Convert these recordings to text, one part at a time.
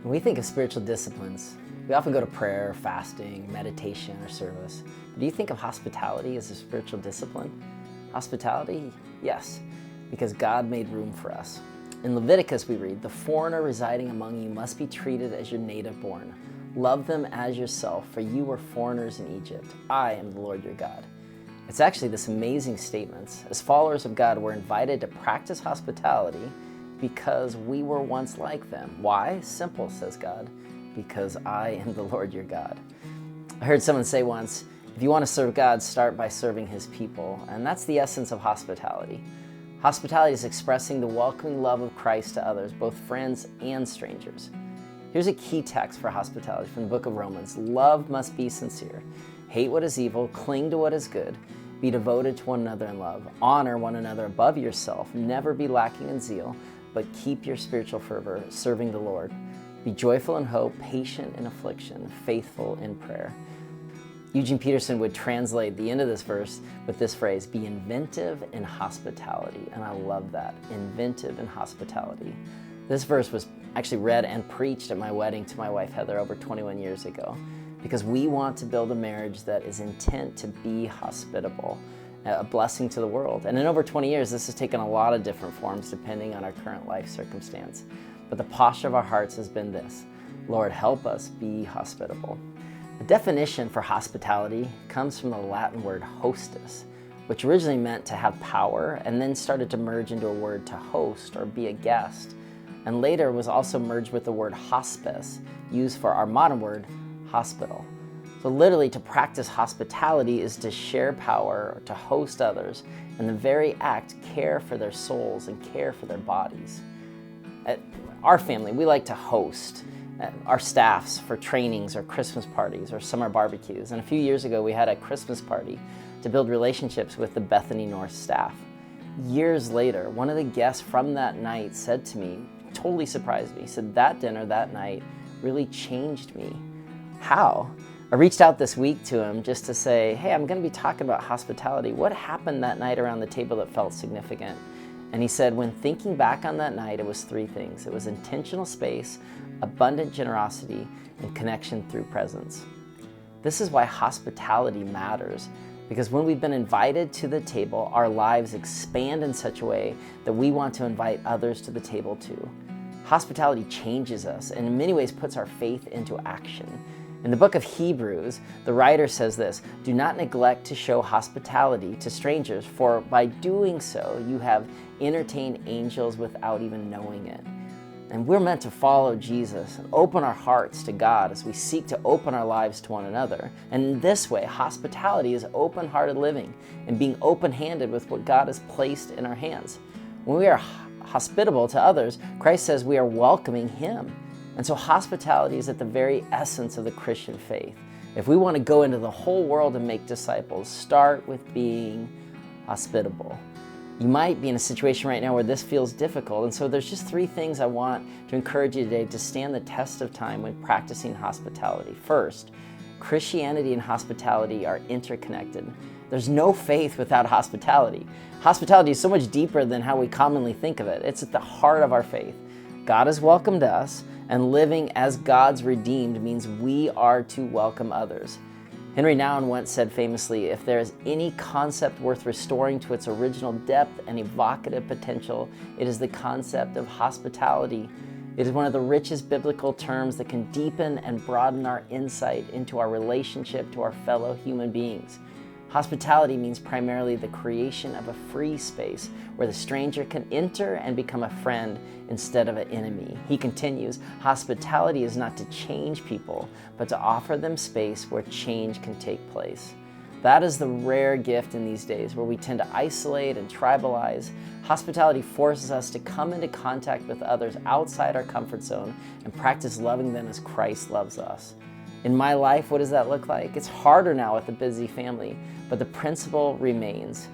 When we think of spiritual disciplines, we often go to prayer, fasting, meditation, or service. But do you think of hospitality as a spiritual discipline? Hospitality? Yes, because God made room for us. In Leviticus we read, "The foreigner residing among you must be treated as your native born. Love them as yourself, for you were foreigners in Egypt. I am the Lord your God." It's actually this amazing statement. As followers of God, we're invited to practice hospitality because we were once like them. Why? Simple, says God, because I am the Lord your God. I heard someone say once, if you want to serve God, start by serving his people. And that's the essence of hospitality. Hospitality is expressing the welcoming love of Christ to others, both friends and strangers. Here's a key text for hospitality from the book of Romans. Love must be sincere. Hate what is evil, cling to what is good. Be devoted to one another in love. Honor one another above yourself. Never be lacking in zeal, but keep your spiritual fervor, serving the Lord. Be joyful in hope, patient in affliction, faithful in prayer. Eugene Peterson would translate the end of this verse with this phrase, be inventive in hospitality. And I love that, inventive in hospitality. This verse was actually read and preached at my wedding to my wife Heather over 21 years ago, because we want to build a marriage that is intent to be hospitable, a blessing to the world. And in over 20 years, this has taken a lot of different forms depending on our current life circumstance. But the posture of our hearts has been this: Lord, help us be hospitable. The definition for hospitality comes from the Latin word hostis, which originally meant to have power and then started to merge into a word to host or be a guest, and later was also merged with the word hospice, used for our modern word hospital. So literally, to practice hospitality is to share power or to host others, and the very act care for their souls and care for their bodies. At our family, we like to host our staffs for trainings or Christmas parties or summer barbecues. And a few years ago, we had a Christmas party to build relationships with the Bethany North staff. Years later, one of the guests from that night said to me, totally surprised me, he said, that dinner that night really changed me. How? I reached out this week to him just to say, hey, I'm going to be talking about hospitality. What happened that night around the table that felt significant? And he said, when thinking back on that night, it was three things. It was intentional space, abundant generosity, and connection through presence. This is why hospitality matters, because when we've been invited to the table, our lives expand in such a way that we want to invite others to the table too. Hospitality changes us and in many ways puts our faith into action. In the book of Hebrews, the writer says this, "Do not neglect to show hospitality to strangers, for by doing so you have entertained angels without even knowing it." And we're meant to follow Jesus and open our hearts to God as we seek to open our lives to one another. And in this way, hospitality is open-hearted living and being open-handed with what God has placed in our hands. When we are hospitable to others, Christ says we are welcoming Him. And so hospitality is at the very essence of the Christian faith. If we want to go into the whole world and make disciples, start with being hospitable. You might be in a situation right now where this feels difficult, and so there's just three things I want to encourage you today to stand the test of time when practicing hospitality. First, Christianity and hospitality are interconnected. There's no faith without hospitality. Hospitality is so much deeper than how we commonly think of it. It's at the heart of our faith. God has welcomed us, and living as God's redeemed means we are to welcome others. Henry Nouwen once said famously, if there is any concept worth restoring to its original depth and evocative potential, it is the concept of hospitality. It is one of the richest biblical terms that can deepen and broaden our insight into our relationship to our fellow human beings. Hospitality means primarily the creation of a free space where the stranger can enter and become a friend instead of an enemy. He continues, hospitality is not to change people, but to offer them space where change can take place. That is the rare gift in these days where we tend to isolate and tribalize. Hospitality forces us to come into contact with others outside our comfort zone and practice loving them as Christ loves us. In my life, what does that look like? It's harder now with a busy family, but the principle remains.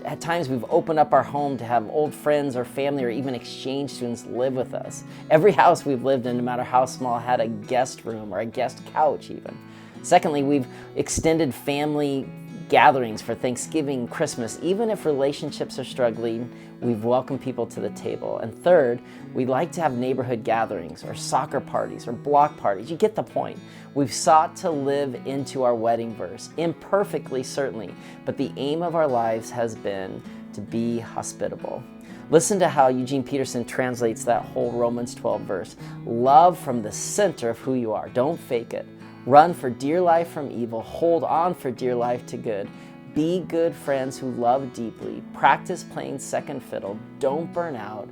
At times we've opened up our home to have old friends or family or even exchange students live with us. Every house we've lived in, no matter how small, had a guest room or a guest couch even. Secondly, we've extended family gatherings for Thanksgiving, Christmas. Even if relationships are struggling, we've welcomed people to the table. And third, we like to have neighborhood gatherings or soccer parties or block parties. You get the point. We've sought to live into our wedding verse, imperfectly certainly, but the aim of our lives has been to be hospitable. Listen to how Eugene Peterson translates that whole Romans 12 verse. Love from the center of who you are. Don't fake it. Run for dear life from evil. Hold on for dear life to good. Be good friends who love deeply. Practice playing second fiddle. Don't burn out.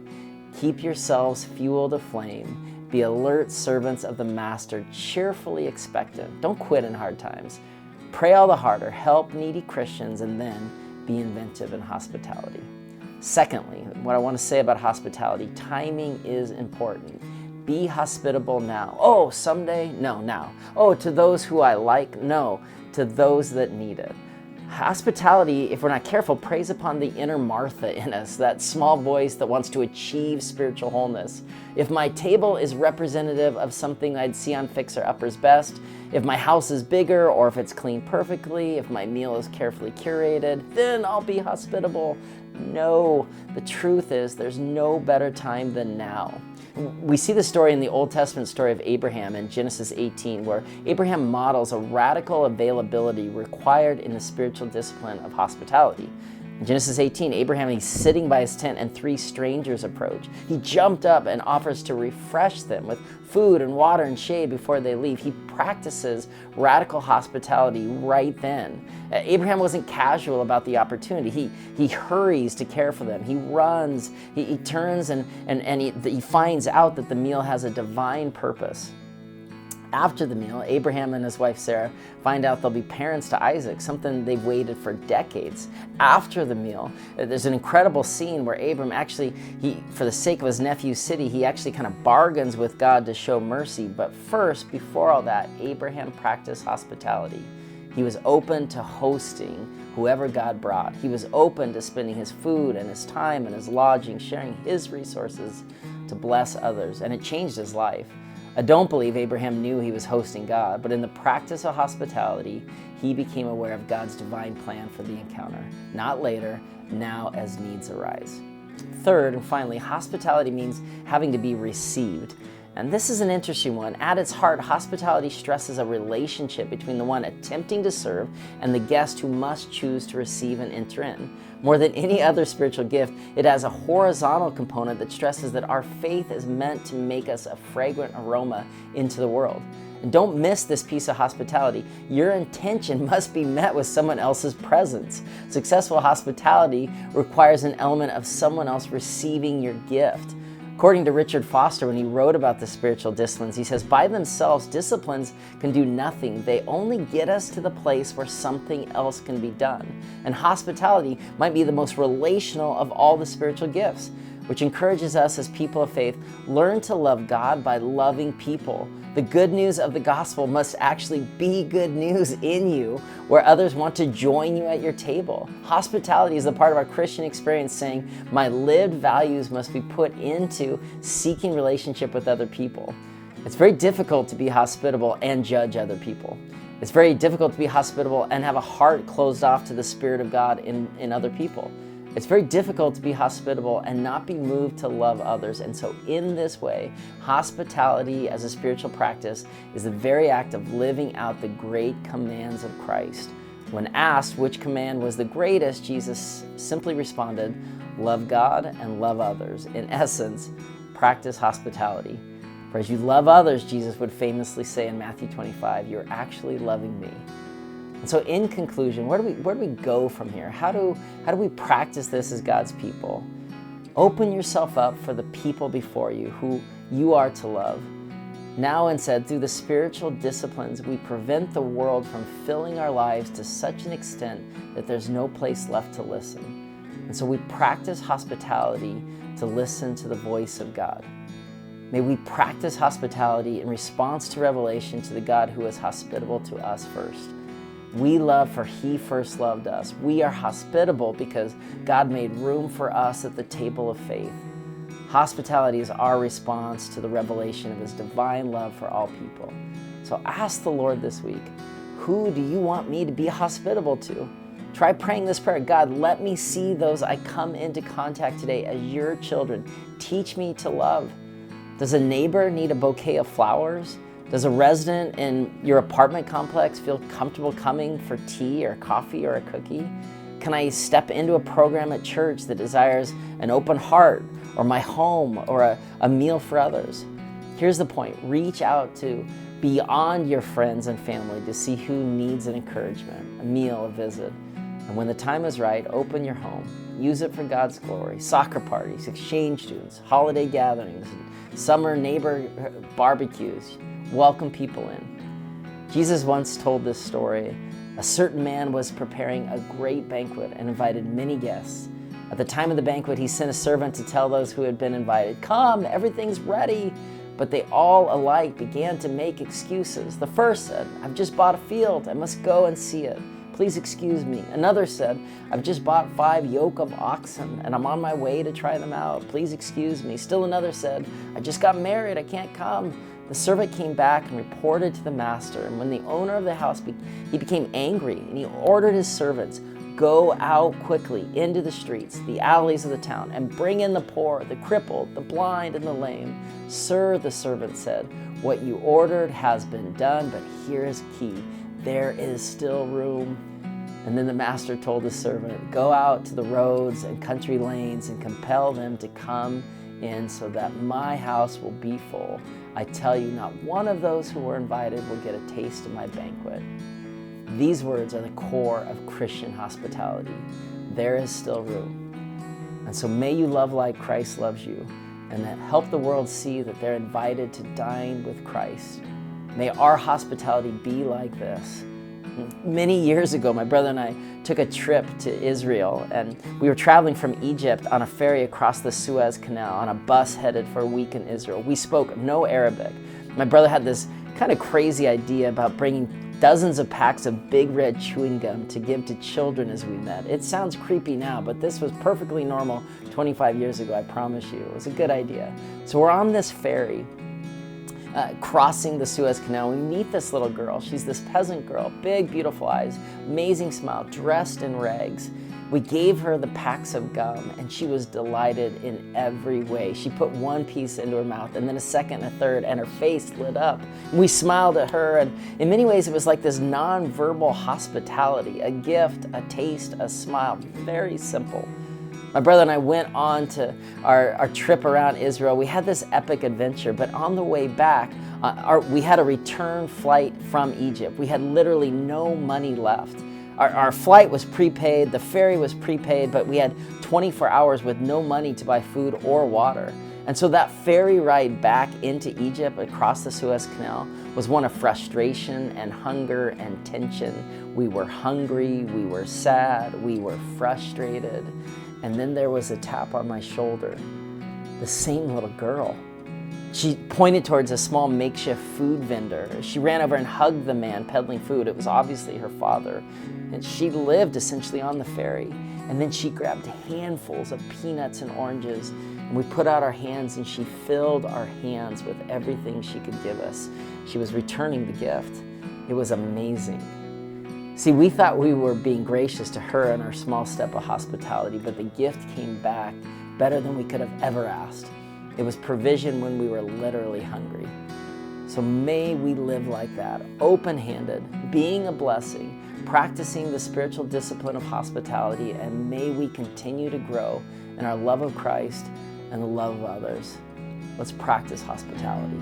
Keep yourselves fueled aflame. Be alert servants of the Master, cheerfully expectant. Don't quit in hard times. Pray all the harder. Help needy Christians, and then be inventive in hospitality. Secondly, what I want to say about hospitality, timing is important. Be hospitable now. Oh, someday? No, now. Oh, to those who I like? No, to those that need it. Hospitality, if we're not careful, preys upon the inner Martha in us, that small voice that wants to achieve spiritual wholeness. If my table is representative of something I'd see on Fixer Upper's Best, if my house is bigger or if it's cleaned perfectly, if my meal is carefully curated, then I'll be hospitable. No, the truth is there's no better time than now. We see the story in the Old Testament story of Abraham in Genesis 18, where Abraham models a radical availability required in the spiritual discipline of hospitality. In Genesis 18, Abraham, he's sitting by his tent and 3 strangers approach. He jumped up and offers to refresh them with food and water and shade before they leave. He practices radical hospitality right then. Abraham wasn't casual about the opportunity. He hurries to care for them. He runs, he turns and he finds out that the meal has a divine purpose. After the meal, Abraham and his wife Sarah find out they'll be parents to Isaac, something they've waited for decades. After the meal, there's an incredible scene where Abram actually, for the sake of his nephew's city, he actually kind of bargains with God to show mercy. But first, before all that, Abraham practiced hospitality. He was open to hosting whoever God brought. He was open to spending his food and his time and his lodging, sharing his resources to bless others, and it changed his life. I don't believe Abraham knew he was hosting God, but in the practice of hospitality, he became aware of God's divine plan for the encounter. Not later, now as needs arise. Third, and finally, hospitality means having to be received. And this is an interesting one. At its heart, hospitality stresses a relationship between the one attempting to serve and the guest who must choose to receive and enter in. More than any other spiritual gift, it has a horizontal component that stresses that our faith is meant to make us a fragrant aroma into the world. And don't miss this piece of hospitality. Your intention must be met with someone else's presence. Successful hospitality requires an element of someone else receiving your gift. According to Richard Foster, when he wrote about the spiritual disciplines, he says, by themselves, disciplines can do nothing. They only get us to the place where something else can be done. And hospitality might be the most relational of all the spiritual gifts, which encourages us as people of faith, learn to love God by loving people. The good news of the gospel must actually be good news in you, where others want to join you at your table. Hospitality is a part of our Christian experience, saying, my lived values must be put into seeking relationship with other people. It's very difficult to be hospitable and judge other people. It's very difficult to be hospitable and have a heart closed off to the Spirit of God in other people. It's very difficult to be hospitable and not be moved to love others. And so in this way, hospitality as a spiritual practice is the very act of living out the great commands of Christ. When asked which command was the greatest, Jesus simply responded, love God and love others. In essence, practice hospitality. For as you love others, Jesus would famously say in Matthew 25, you're actually loving me. And so in conclusion, where do we go from here? How do we practice this as God's people? Open yourself up for the people before you who you are to love. Now instead, through the spiritual disciplines, we prevent the world from filling our lives to such an extent that there's no place left to listen. And so we practice hospitality to listen to the voice of God. May we practice hospitality in response to revelation to the God who is hospitable to us first. We love for He first loved us. We are hospitable because God made room for us at the table of faith. Hospitality is our response to the revelation of His divine love for all people. So ask the Lord this week, who do you want me to be hospitable to? Try praying this prayer. God, let me see those I come into contact today as your children. Teach me to love. Does a neighbor need a bouquet of flowers? Does a resident in your apartment complex feel comfortable coming for tea or coffee or a cookie? Can I step into a program at church that desires an open heart, or my home, or a meal for others? Here's the point. Reach out to beyond your friends and family to see who needs an encouragement, a meal, a visit. And when the time is right, open your home. Use it for God's glory. Soccer parties, exchange students, holiday gatherings, summer neighbor barbecues. Welcome people in. Jesus once told this story. A certain man was preparing a great banquet and invited many guests. At the time of the banquet, he sent a servant to tell those who had been invited, "Come, everything's ready." But they all alike began to make excuses. The first said, "I've just bought a field. I must go and see it. Please excuse me." Another said, "I've just bought 5 yoke of oxen and I'm on my way to try them out. Please excuse me." Still another said, "I just got married. I can't come." The servant came back and reported to the master. And when the owner of the house, he became angry, and he ordered his servants, "Go out quickly into the streets, the alleys of the town, and bring in the poor, the crippled, the blind, and the lame." "Sir," the servant said, "what you ordered has been done, but here is key. There is still room." And then the master told his servant, "Go out to the roads and country lanes and compel them to come in so that my house will be full. I tell you, not one of those who were invited will get a taste of my banquet." These words are the core of Christian hospitality. There is still room. And so may you love like Christ loves you, and that help the world see that they're invited to dine with Christ. May our hospitality be like this. Many years ago, my brother and I took a trip to Israel, and we were traveling from Egypt on a ferry across the Suez Canal on a bus headed for a week in Israel. We spoke no Arabic. My brother had this kind of crazy idea about bringing dozens of packs of big red chewing gum to give to children as we met. It sounds creepy now, but this was perfectly normal 25 years ago, I promise you. It was a good idea. So we're on this ferry, crossing the Suez Canal. We meet this little girl. She's this peasant girl, big, beautiful eyes, amazing smile, dressed in rags. We gave her the packs of gum, and she was delighted in every way. She put one piece into her mouth, and then a second, and a third, and her face lit up. We smiled at her, and in many ways, it was like this non-verbal hospitality, a gift, a taste, a smile, very simple. My brother and I went on to our trip around Israel. We had this epic adventure, but on the way back, we had a return flight from Egypt. We had literally no money left. Our flight was prepaid, the ferry was prepaid, but we had 24 hours with no money to buy food or water. And so that ferry ride back into Egypt across the Suez Canal was one of frustration and hunger and tension. We were hungry, we were sad, we were frustrated. And then there was a tap on my shoulder. The same little girl. She pointed towards a small makeshift food vendor. She ran over and hugged the man peddling food. It was obviously her father. And she lived essentially on the ferry. And then she grabbed handfuls of peanuts and oranges, and we put out our hands, and she filled our hands with everything she could give us. She was returning the gift. It was amazing. See, we thought we were being gracious to her in our small step of hospitality, but the gift came back better than we could have ever asked. It was provision when we were literally hungry. So may we live like that, open-handed, being a blessing, practicing the spiritual discipline of hospitality, and may we continue to grow in our love of Christ and the love of others. Let's practice hospitality.